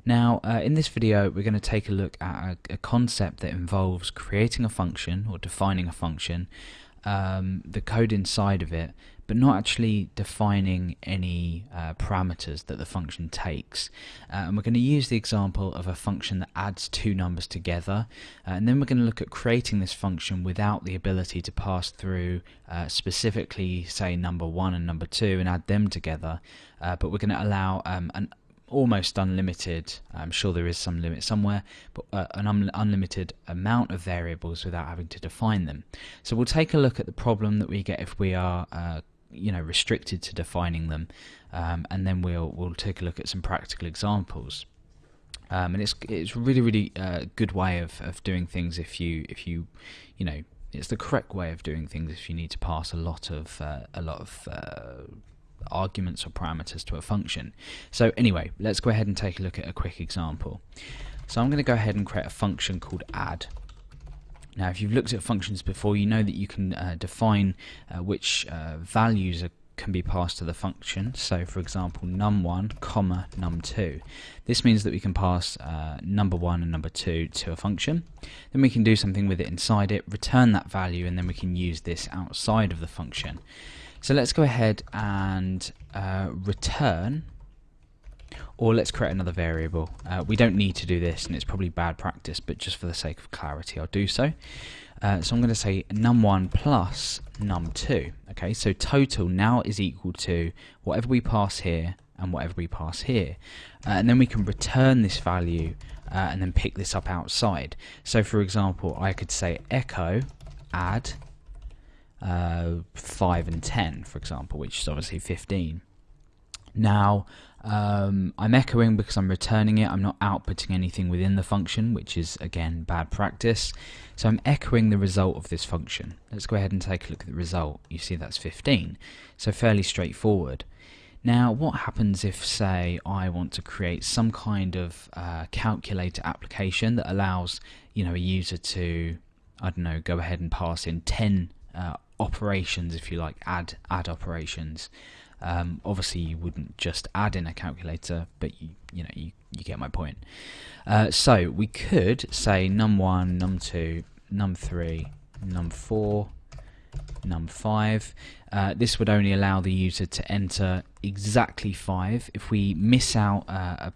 Now, in this video, we're going to take a look at a concept that involves creating a function or defining a function, the code inside of it, but not actually defining any parameters that the function takes. And we're going to use the example of a function that adds two numbers together, and then we're going to look at creating this function without the ability to pass through specifically, say, number 1 and number 2 and add them together, but we're going to allow an almost unlimited, I'm sure there is some limit somewhere, but an unlimited amount of variables without having to define them. So we'll take a look at the problem that we get if we are restricted to defining them, and then we'll take a look at some practical examples. And it's really a good way of doing things if you it's the correct way of doing things if you need to pass a lot of arguments or parameters to a function. So anyway, let's go ahead and take a look at a quick example. So I'm going to go ahead and create a function called add. Now, if you've looked at functions before, you know that you can define which values can be passed to the function. So, for example, num1, comma num2. This means that we can pass number 1 and number 2 to a function. Then we can do something with it inside it, return that value, and then we can use this outside of the function. So let's go ahead and return, or let's create another variable. We don't need to do this, and it's probably bad practice, but just for the sake of clarity, I'll do so. So I'm going to say num1 plus num2. Okay, so total now is equal to whatever we pass here and whatever we pass here. And then we can return this value and then pick this up outside. So for example, I could say echo add 5 and 10, for example, which is obviously 15. Now, I'm echoing because I'm returning it. I'm not outputting anything within the function, which is, again, bad practice. So I'm echoing the result of this function. Let's go ahead and take a look at the result. You see that's 15. So fairly straightforward. Now, what happens if, say, I want to create some kind of calculator application that allows, a user to, I don't know, go ahead and pass in 10 operations, if you like, add operations. Obviously you wouldn't just add in a calculator, but you get my point. So we could say num1, num2, num3, num4, num5. This would only allow the user to enter exactly 5. If we miss out well,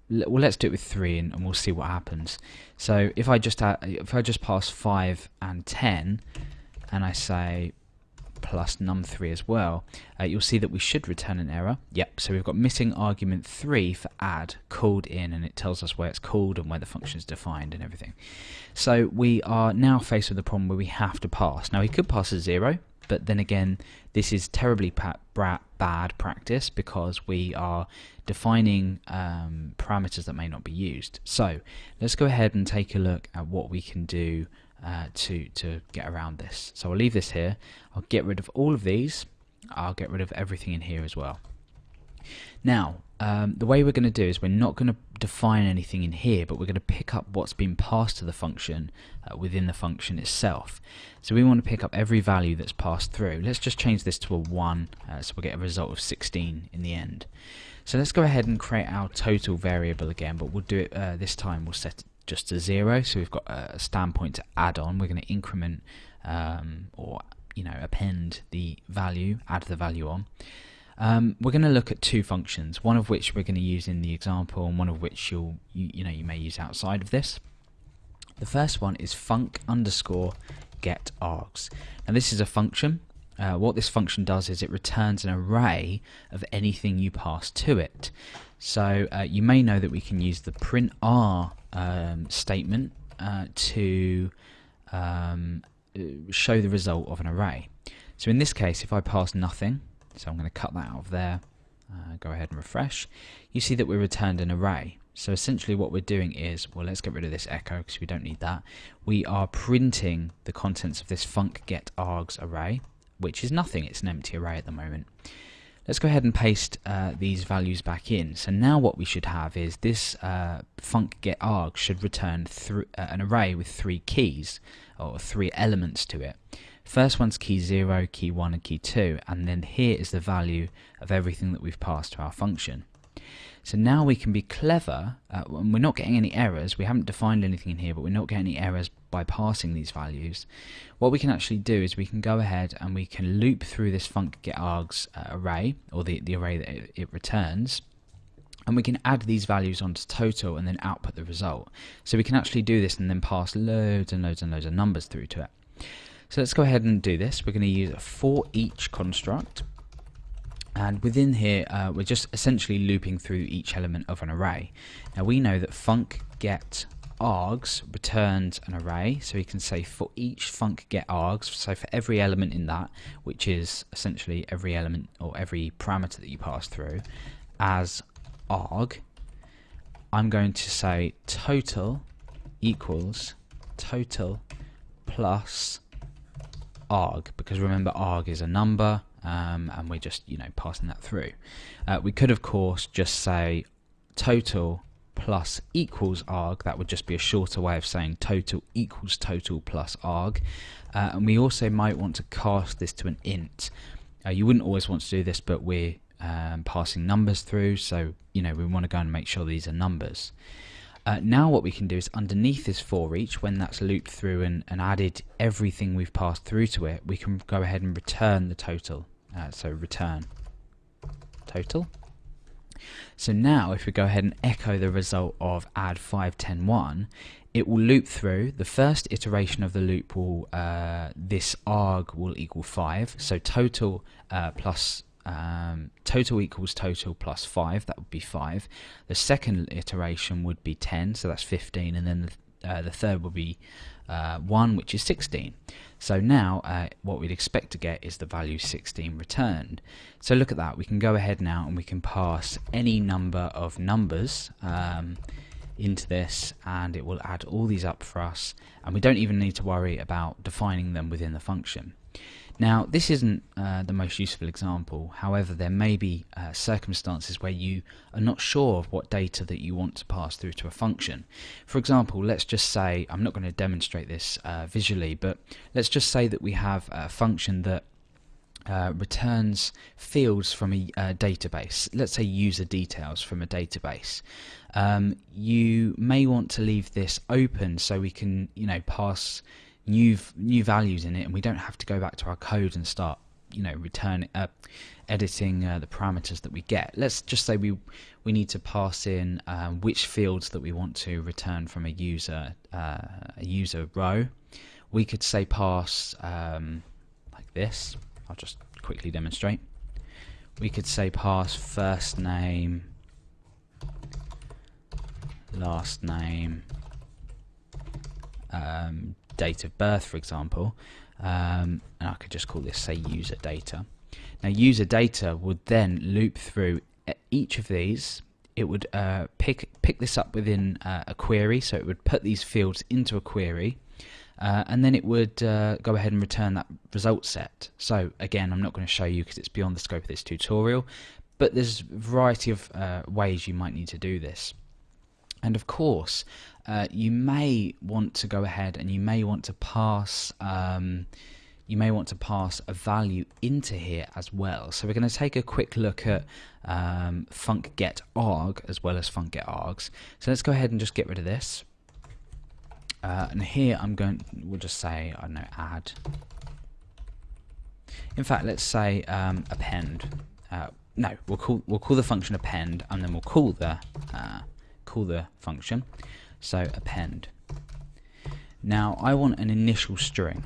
let's do it with 3 and we'll see what happens. So if I just pass 5 and 10 and I say plus num3 as well, you'll see that we should return an error. Yep, so we've got missing argument 3 for add called in, and it tells us where it's called and where the function is defined and everything. So we are now faced with a problem where we have to pass. Now we could pass a 0, but then again this is terribly bad practice because we are defining parameters that may not be used. So let's go ahead and take a look at what we can do to get around this. So I'll leave this here. I'll get rid of all of these. I'll get rid of everything in here as well. Now, the way we're going to do is we're not going to define anything in here, but we're going to pick up what's been passed to the function within the function itself. So we want to pick up every value that's passed through. Let's just change this to a 1, so we'll get a result of 16 in the end. So let's go ahead and create our total variable again, but we'll do it this time. We'll set it just to 0, so we've got a standpoint to add on. We're going to increment or append the value, add the value on. We're going to look at two functions, one of which we're going to use in the example and one of which you may use outside of this. The first one is func_getArgs. Now this is a function. What this function does is it returns an array of anything you pass to it. So you may know that we can use the printr statement to show the result of an array. So in this case, if I pass nothing, so I'm going to cut that out of there, go ahead and refresh, you see that we returned an array. So essentially what we're doing is, well, let's get rid of this echo because we don't need that. We are printing the contents of this func_getArgs array, which is nothing, it's an empty array at the moment. Let's go ahead and paste these values back in. So now what we should have is this func_getArgs should return an array with 3 keys, or 3 elements to it. First one's key 0, key 1 and key 2, and then here is the value of everything that we've passed to our function. So now we can be clever, and we're not getting any errors. We haven't defined anything in here, but we're not getting any errors by passing these values. What we can actually do is we can go ahead and we can loop through this func_get_args array, or the array that it returns, and we can add these values onto total and then output the result. So we can actually do this and then pass loads and loads and loads of numbers through to it. So let's go ahead and do this. We're going to use a for each construct, and within here we're just essentially looping through each element of an array. Now we know that func_get_args returns an array, so we can say for each func_get_args, so for every element in that, which is essentially every element or every parameter that you pass through as arg, I'm going to say total equals total plus arg, because remember arg is a number, and we're just passing that through. We could of course just say total plus equals arg. That would just be a shorter way of saying total equals total plus arg. And we also might want to cast this to an int. You wouldn't always want to do this, but we're passing numbers through, so we want to go and make sure these are numbers. Now what we can do is underneath this for each, when that's looped through and added everything we've passed through to it, we can go ahead and return the total. So return total. So now if we go ahead and echo the result of add 5, 10, 1, it will loop through. The first iteration of the loop will, this arg will equal 5, so total plus total equals total plus 5, that would be 5. The second iteration would be 10, so that's 15, and then the third would be 1, which is 16. So now what we'd expect to get is the value 16 returned. So look at that, we can go ahead now and we can pass any number of numbers into this, and it will add all these up for us, and we don't even need to worry about defining them within the function. Now this isn't the most useful example, however there may be circumstances where you are not sure of what data that you want to pass through to a function. For example, let's just say, I'm not going to demonstrate this visually, but let's just say that we have a function that returns fields from a database. Let's say user details from a database. You may want to leave this open so we can pass new values in it, and we don't have to go back to our code and start editing the parameters that we get. Let's just say we need to pass in which fields that we want to return from a user row. We could say pass like this. I'll just quickly demonstrate. We could say pass first name, last name, date of birth, for example, and I could just call this, say, user data. Now user data would then loop through each of these. It would pick this up within a query, so it would put these fields into a query, and then it would go ahead and return that result set. So again, I'm not going to show you because it's beyond the scope of this tutorial, but there's a variety of ways you might need to do this. And of course, you may want to go ahead and you may want to pass a value into here as well. So we're going to take a quick look at func_get_arg as well as func_get_args. So let's go ahead and just get rid of this. And here we'll just say, I don't know, add. In fact, let's say append. No, we'll call the function append, and then we'll call the function. So append. Now I want an initial string,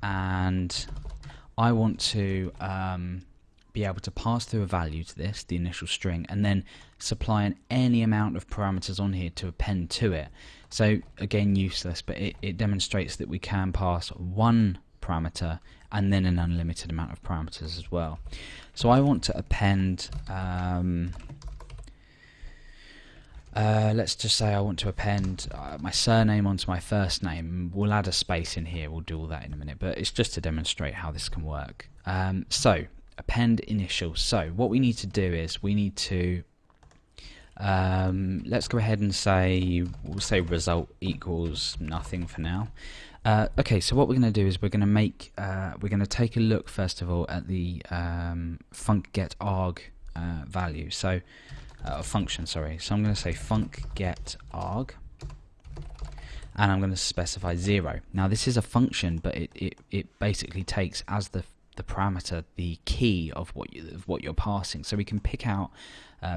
and I want to be able to pass through a value to this, the initial string, and then supply any amount of parameters on here to append to it. So again, useless, but it demonstrates that we can pass one parameter and then an unlimited amount of parameters as well. So I want to append, let's just say I want to append my surname onto my first name. We'll add a space in here, we'll do all that in a minute, but it's just to demonstrate how this can work. So append initial. So what we need to do is we need to let's go ahead and we'll say result equals nothing for now. Okay, so what we're going to do is we're going to take a look first of all at the func_get_arg value. So function, sorry. So I'm going to say func get arg, and I'm going to specify 0. Now this is a function, but it basically takes as the parameter the key of what you're passing. So we can pick out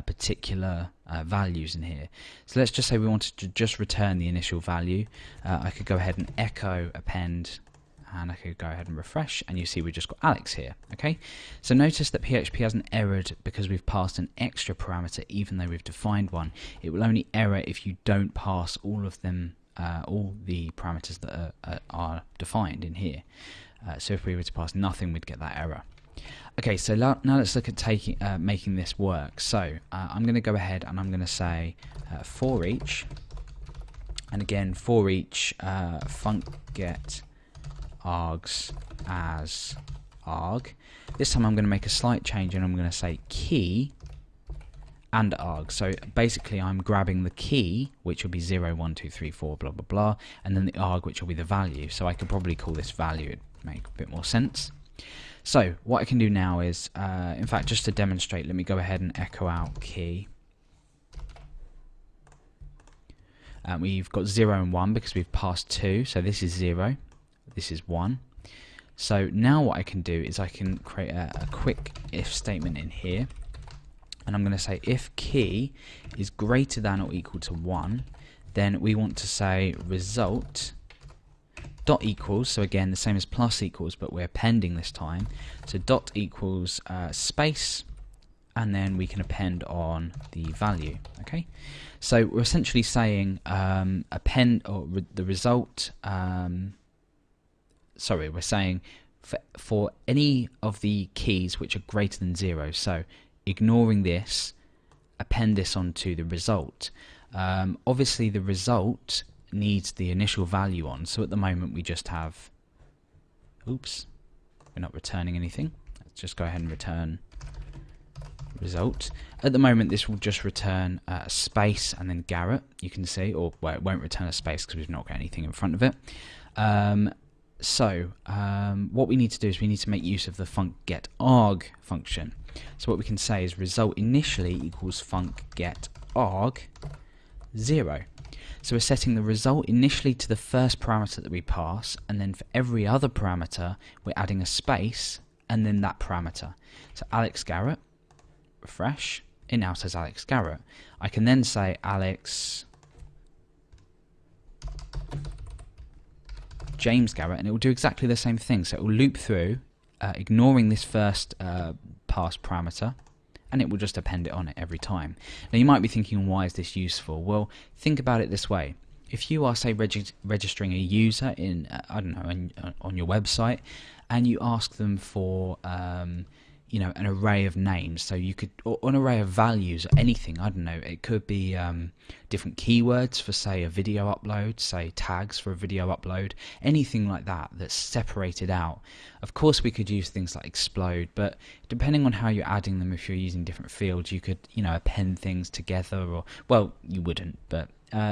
particular values in here. So let's just say we wanted to just return the initial value. I could go ahead and echo append, and I could go ahead and refresh, and you see we've just got Alex here. Okay, so notice that PHP hasn't errored because we've passed an extra parameter even though we've defined one. It will only error if you don't pass all of them, all the parameters that are defined in here. So if we were to pass nothing, we'd get that error. Okay, so now let's look at making this work. So I'm going to go ahead and I'm going to say for each, and again for each func get args as arg. This time I'm going to make a slight change and I'm going to say key and arg. So basically I'm grabbing the key, which will be 0, 1, 2, 3, 4, blah blah blah, and then the arg, which will be the value. So I could probably call this value, it'd make a bit more sense. So what I can do now is, in fact, just to demonstrate, let me go ahead and echo out key. We've got 0 and 1 because we've passed 2, so this is 0, this is 1. So now what I can do is I can create a quick if statement in here, and I'm going to say if key is greater than or equal to 1, then we want to say result dot equals, so again the same as plus equals, but we're appending this time, so dot equals space, and then we can append on the value. Okay, so we're essentially saying append or the result, sorry, we're saying for any of the keys which are greater than 0, so ignoring this, append this onto the result. Obviously the result needs the initial value on, so at the moment we just have, oops, we're not returning anything. Let's just go ahead and return result. At the moment this will just return a space and then Garrett, you can see, or well, it won't return a space because we've not got anything in front of it. What we need to do is we need to make use of the func get arg function. So what we can say is result initially equals func get arg 0. So we're setting the result initially to the first parameter that we pass, and then for every other parameter we're adding a space and then that parameter. So Alex Garrett, refresh, it now says Alex Garrett. I can then say Alex James Garrett, and it will do exactly the same thing. So it will loop through, ignoring this first passed parameter, and it will just append it on it every time. Now you might be thinking, why is this useful? Well, think about it this way. If you are, say, registering a user in, I don't know, on your website, and you ask them for, you know, an array of names, so you could, or an array of values, or anything, I don't know, it could be different keywords for, say, a video upload, say tags for a video upload, anything like that that's separated out. Of course we could use things like explode, but depending on how you're adding them, if you're using different fields, you could, you know, append things together, or, well, you wouldn't, but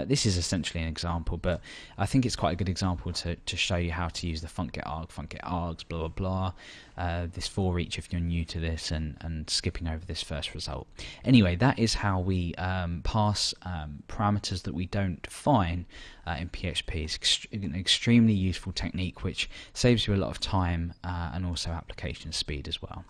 this is essentially an example, but I think it's quite a good example to show you how to use the func get args, blah blah blah, this for each if you're new to this, and skipping over this first result. Anyway, that is how we pass parameters that we don't define in PHP. It's an extremely useful technique which saves you a lot of time and also application speed as well.